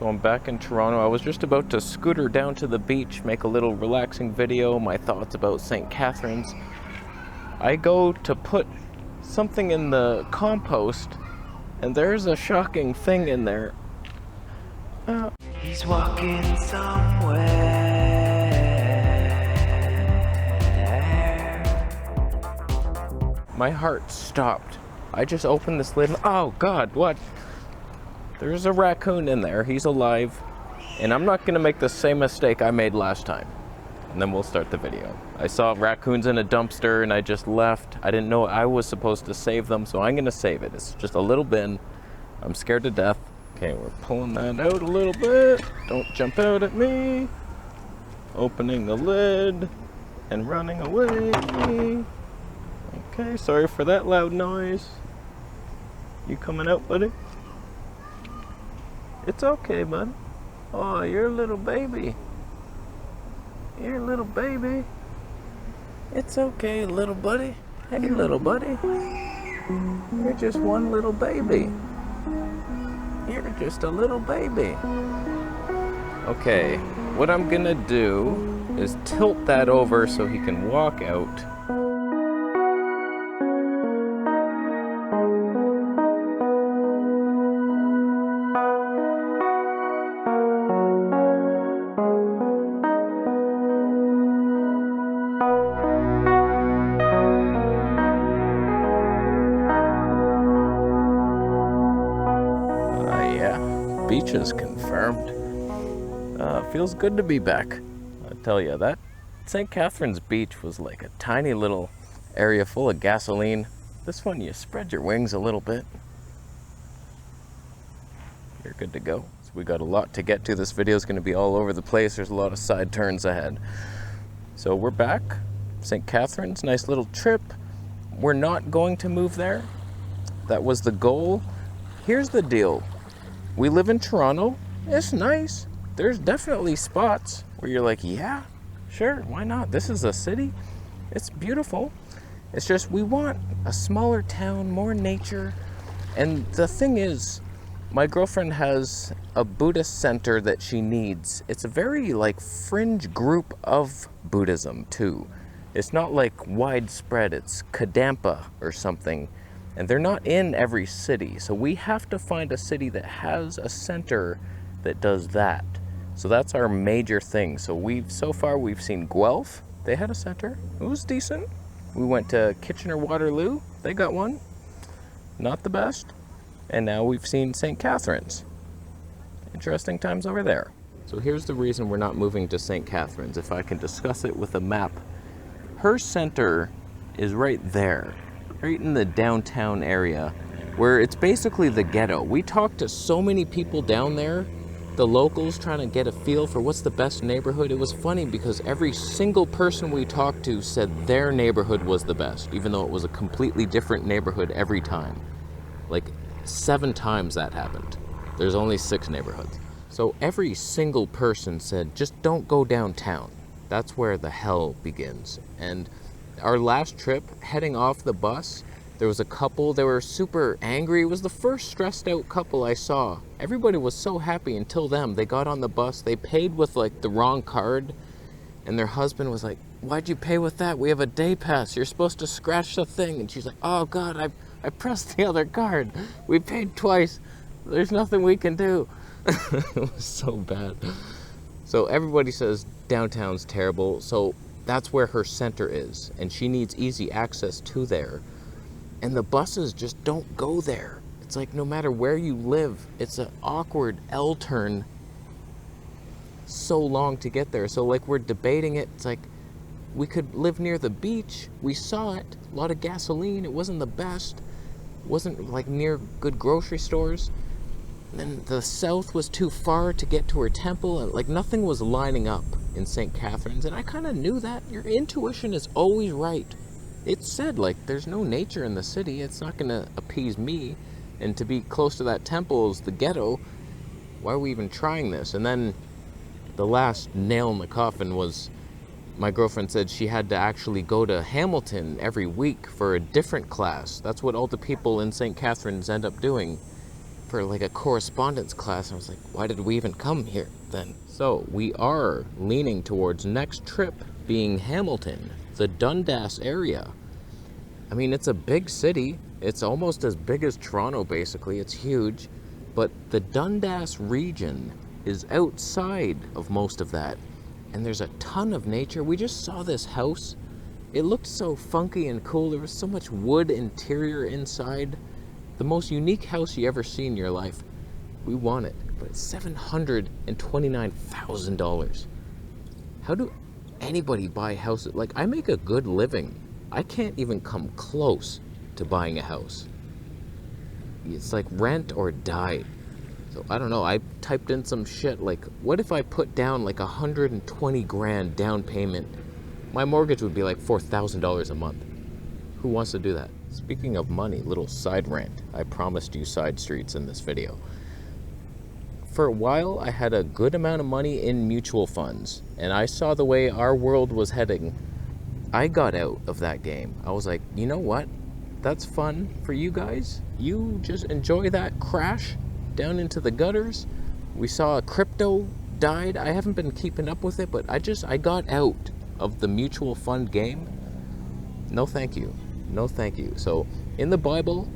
So I'm back in Toronto. I was just about to scooter down to the beach, make a little relaxing video, my thoughts about St. Catharines. I go to put something in the compost, and there's a shocking thing in there. He's walking somewhere. My heart stopped. I just opened this lid. Oh God, what? There's a raccoon in there. He's alive. And I'm not gonna make the same mistake I made last time. And then we'll start the video. I saw raccoons in a dumpster and I just left. I didn't know I was supposed to save them, so I'm gonna save it. It's just a little bin. I'm scared to death. Okay, we're pulling that out a little bit. Don't jump out at me. Opening the lid and running away. Okay, sorry for that loud noise. You coming out, buddy? It's okay, bud. Oh, you're a little baby. You're a little baby. It's okay, little buddy. Hey, little buddy. You're just one little baby. You're just a little baby. Okay, what I'm gonna do is tilt that over so he can walk out. Beach is confirmed. Feels good to be back. I tell you, that St. Catharines Beach was like a tiny little area full of gasoline. This one, you spread your wings a little bit. You're good to go. So we got a lot to get to. This video is going to be all over the place. There's a lot of side turns ahead. So we're back. St. Catharines, nice little trip. We're not going to move there. That was the goal. Here's the deal. We live in Toronto. It's nice. There's definitely spots where you're like, yeah, sure, why not? This is a city. It's beautiful. It's just we want a smaller town, more nature. And the thing is, my girlfriend has a Buddhist center that she needs. It's a very like fringe group of Buddhism too. It's not like widespread. It's Kadampa or something. And they're not in every city, so we have to find a city that has a center that does that. So that's our major thing. So so far we've seen Guelph. They had a center. It was decent. We went to Kitchener-Waterloo. They got one. Not the best. And now we've seen St. Catharines. Interesting times over there. So here's the reason we're not moving to St. Catharines, if I can discuss it with a map. Her center is right there. Right in the downtown area, where it's basically the ghetto. We talked to so many people down there, the locals, trying to get a feel for what's the best neighborhood. It was funny because every single person we talked to said their neighborhood was the best, even though it was a completely different neighborhood every time. Like 7 times that happened. There's only 6 neighborhoods. So every single person said, just don't go downtown. That's where the hell begins. And our last trip, heading off the bus, there was a couple, they were super angry. It was the first stressed out couple I saw. Everybody was so happy until them. They got on the bus, they paid with like the wrong card, and their husband was like, why'd you pay with that? We have a day pass. You're supposed to scratch the thing. And she's like, oh God, I pressed the other card. We paid twice. There's nothing we can do. It was so bad. So everybody says downtown's terrible. So that's where her center is, and she needs easy access to there. And the buses just don't go there. It's like no matter where you live, it's an awkward L-turn so long to get there. So like we're debating it. It's like we could live near the beach. We saw it. A lot of gasoline. It wasn't the best. It wasn't like near good grocery stores. And then the south was too far to get to her temple, and like nothing was lining up in St. Catharines, and I kind of knew that. Your intuition is always right. It said like there's no nature in the city. It's not gonna appease me, and to be close to that temple is the ghetto. Why are we even trying this? And then the last nail in the coffin was my girlfriend said she had to actually go to Hamilton every week for a different class. That's what all the people in St. Catharines end up doing. for like a correspondence class. And I was like, why did we even come here then? So we are leaning towards next trip being Hamilton, the Dundas area. I mean, it's a big city. It's almost as big as Toronto, basically. It's huge. But the Dundas region is outside of most of that. And there's a ton of nature. We just saw this house. It looked so funky and cool. There was so much wood interior inside. The most unique house you ever see in your life. We want it, but it's $729,000. How do anybody buy houses? Like, I make a good living. I can't even come close to buying a house. It's like rent or die. So I don't know, I typed in some shit like, what if I put down like 120 grand down payment? My mortgage would be like $4,000 a month. Who wants to do that? Speaking of money, little side rant. I promised you side streets in this video. For a while, I had a good amount of money in mutual funds, and I saw the way our world was heading. I got out of that game. I was like, you know what? That's fun for you guys. You just enjoy that crash down into the gutters. We saw crypto died. I haven't been keeping up with it, but I got out of the mutual fund game. No thank you. No thank you. So in the Bible,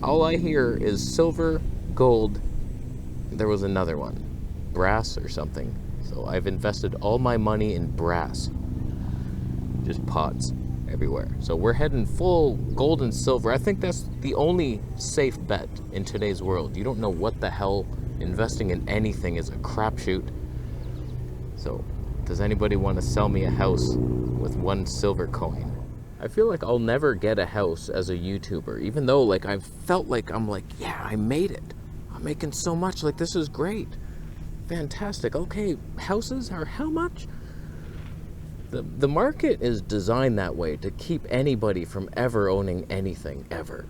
all I hear is silver, gold. There was another one, brass or something. So I've invested all my money in brass. Just pots everywhere. So we're heading full gold and silver. I think that's the only safe bet in today's world. You don't know what the hell investing in anything is, a crapshoot. So does anybody want to sell me a house with one silver coin? I feel like I'll never get a house as a YouTuber, even though like I've felt like I'm like, yeah, I made it. I'm making so much, like this is great. Fantastic. Okay, houses are how much? The market is designed that way to keep anybody from ever owning anything, ever.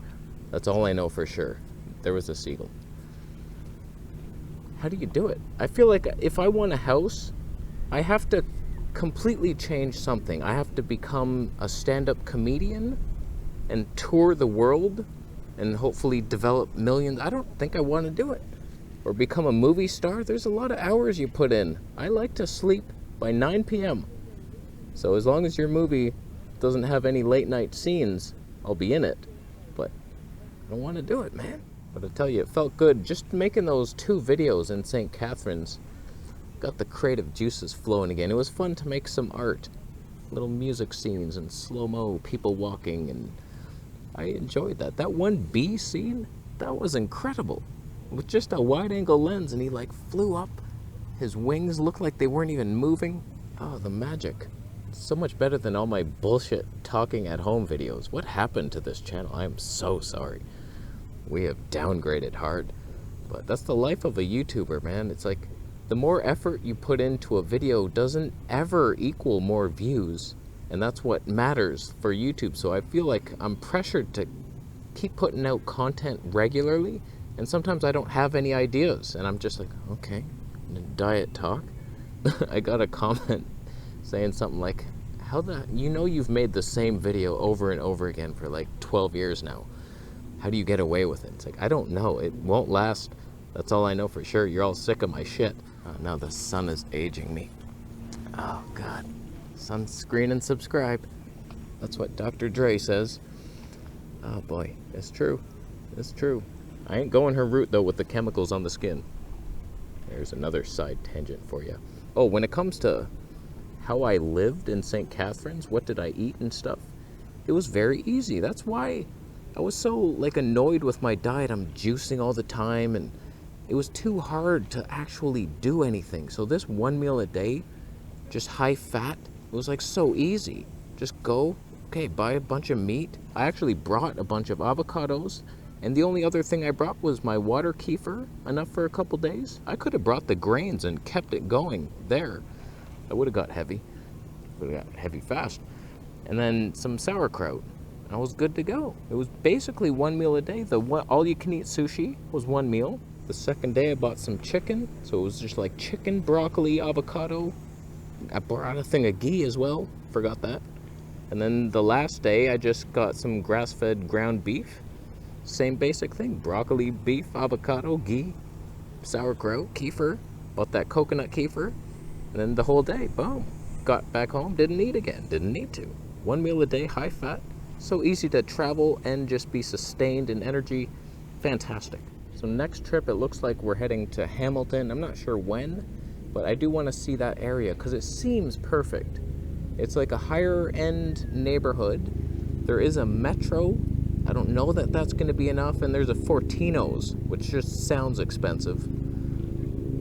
That's all I know for sure. There was a seagull. How do you do it? I feel like if I want a house, I have to completely change something. I have to become a stand-up comedian and tour the world and hopefully develop millions. I don't think I want to do it. Or become a movie star. There's a lot of hours you put in. I like to sleep by 9 p.m. So as long as your movie doesn't have any late night scenes, I'll be in it. But I don't want to do it, man. But I tell you, it felt good just making those 2 videos in St. Catharines. Got the creative juices flowing again. It was fun to make some art. Little music scenes and slow-mo, people walking, and I enjoyed that. That one bee scene, that was incredible. With just a wide-angle lens, and he like flew up. His wings looked like they weren't even moving. Oh, the magic. So much better than all my bullshit talking at home videos. What happened to this channel? I am so sorry. We have downgraded hard. But that's the life of a YouTuber, man. It's like the more effort you put into a video doesn't ever equal more views. And that's what matters for YouTube. So I feel like I'm pressured to keep putting out content regularly. And sometimes I don't have any ideas. And I'm just like, okay, diet talk. I got a comment saying something like, you've made the same video over and over again for like 12 years now. How do you get away with it? It's like, I don't know. It won't last. That's all I know for sure. You're all sick of my shit. Now the sun is aging me. Oh, God. Sunscreen and subscribe. That's what Dr. Dre says. Oh, boy. It's true. It's true. I ain't going her route, though, with the chemicals on the skin. There's another side tangent for you. Oh, when it comes to how I lived in St. Catharines, what did I eat and stuff, it was very easy. That's why I was so, like, annoyed with my diet. I'm juicing all the time, and it was too hard to actually do anything. So this one meal a day, just high fat, it was like so easy. Just go, okay, buy a bunch of meat. I actually brought a bunch of avocados, and the only other thing I brought was my water kefir, enough for a couple days. I could have brought the grains and kept it going there. I would have got heavy. Would have got heavy fast. And then some sauerkraut. I was good to go. It was basically one meal a day. All-you-can-eat sushi was one meal. The second day I bought some chicken, so it was just like chicken, broccoli, avocado. I brought a thing of ghee as well, forgot that. And then the last day I just got some grass-fed ground beef. same basic thing. Broccoli, beef, avocado, ghee, sauerkraut, kefir. Bought that coconut kefir. And then the whole day, boom. Got back home, didn't eat again. Didn't need to. 1 meal a day, high fat. So easy to travel and just be sustained in energy. Fantastic. So next trip, it looks like we're heading to Hamilton. I'm not sure when, but I do want to see that area because it seems perfect. It's like a higher end neighborhood. There is a metro. I don't know that that's going to be enough. And there's a Fortino's, which just sounds expensive.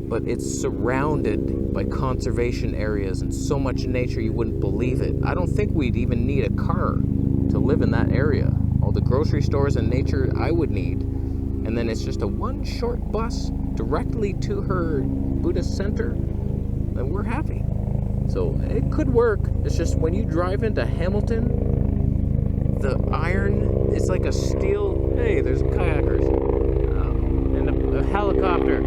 But it's surrounded by conservation areas and so much nature you wouldn't believe it. I don't think we'd even need a car to live in that area. All the grocery stores and nature I would need. And then it's just a one short bus directly to her Buddhist center, and we're happy. So it could work. It's just when you drive into Hamilton, the iron is like a steel. Hey, there's kayakers. And a helicopter.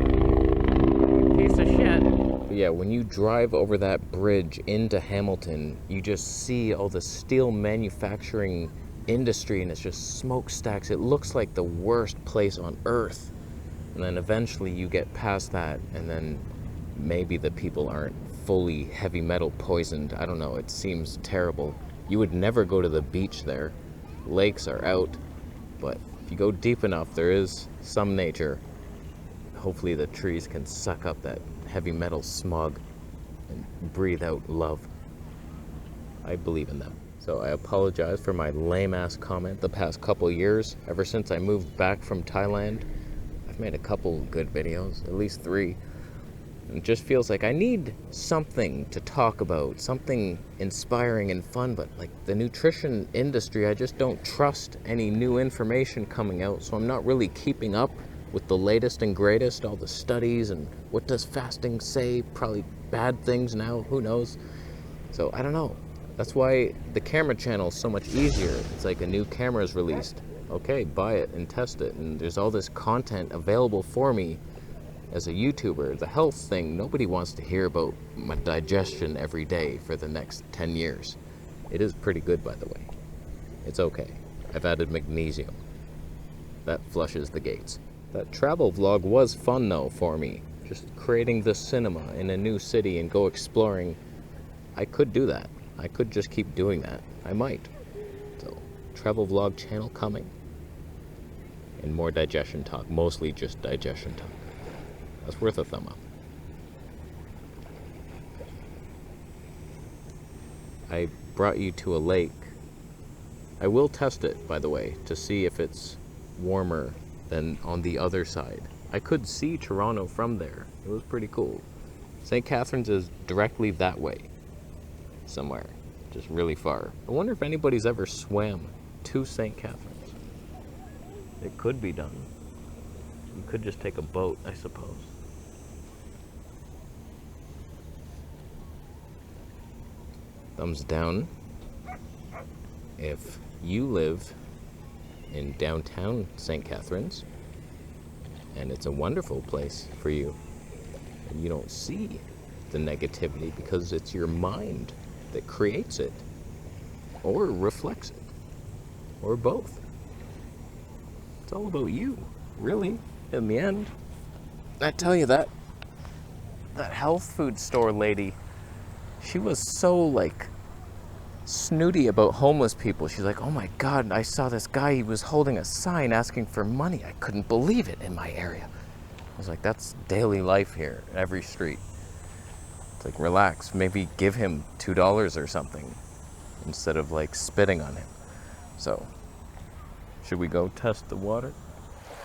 Piece of shit. But yeah, when you drive over that bridge into Hamilton, you just see all the steel manufacturing industry, and it's just smokestacks. It looks like the worst place on earth. And then eventually you get past that, and then maybe the people aren't fully heavy metal poisoned. I don't know, it seems terrible. You would never go to the beach there. Lakes are out, but if you go deep enough, there is some nature. Hopefully the trees can suck up that heavy metal smog and breathe out love. I believe in them. So I apologize for my lame-ass comment the past couple years. Ever since I moved back from Thailand, I've made a couple good videos, at least 3. And it just feels like I need something to talk about, something inspiring and fun, but like the nutrition industry, I just don't trust any new information coming out, so I'm not really keeping up with the latest and greatest, all the studies and what does fasting say, probably bad things now, who knows. So I don't know. That's why the camera channel is so much easier. It's like a new camera is released. Okay, buy it and test it. And there's all this content available for me as a YouTuber. The health thing, nobody wants to hear about my digestion every day for the next 10 years. It is pretty good, by the way. It's okay. I've added magnesium. That flushes the gates. That travel vlog was fun though for me. Just creating the cinema in a new city and go exploring. I could do that. I could just keep doing that. I might. So, travel vlog channel coming. And more digestion talk. Mostly just digestion talk. That's worth a thumb up. I brought you to a lake. I will test it, by the way, to see if it's warmer than on the other side. I could see Toronto from there. It was pretty cool. St. Catharines is directly that way. Somewhere, just really far. I wonder if anybody's ever swam to St. Catharines. It could be done. You could just take a boat, I suppose. Thumbs down if you live in downtown St. Catharines and it's a wonderful place for you and you don't see the negativity because it's your mind that creates it, or reflects it, or both. It's all about you, really, in the end. I tell you that health food store lady, she was so like snooty about homeless people. She's like, oh my God, I saw this guy, he was holding a sign asking for money. I couldn't believe it in my area. I was like, that's daily life here, every street. It's like, relax, maybe give him $2 or something instead of like spitting on him. So, should we go test the water?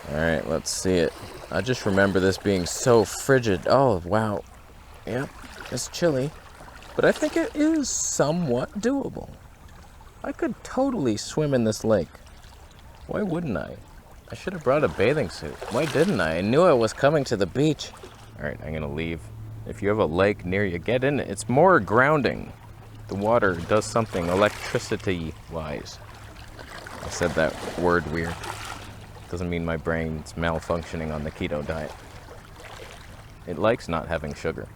All right, let's see it. I just remember this being so frigid. Oh, wow. Yep, it's chilly, but I think it is somewhat doable. I could totally swim in this lake. Why wouldn't I? I should have brought a bathing suit. Why didn't I? I knew I was coming to the beach. All right, I'm gonna leave. If you have a lake near you, get in it. It's more grounding. The water does something electricity-wise. I said that word weird. Doesn't mean my brain's malfunctioning on the keto diet. It likes not having sugar.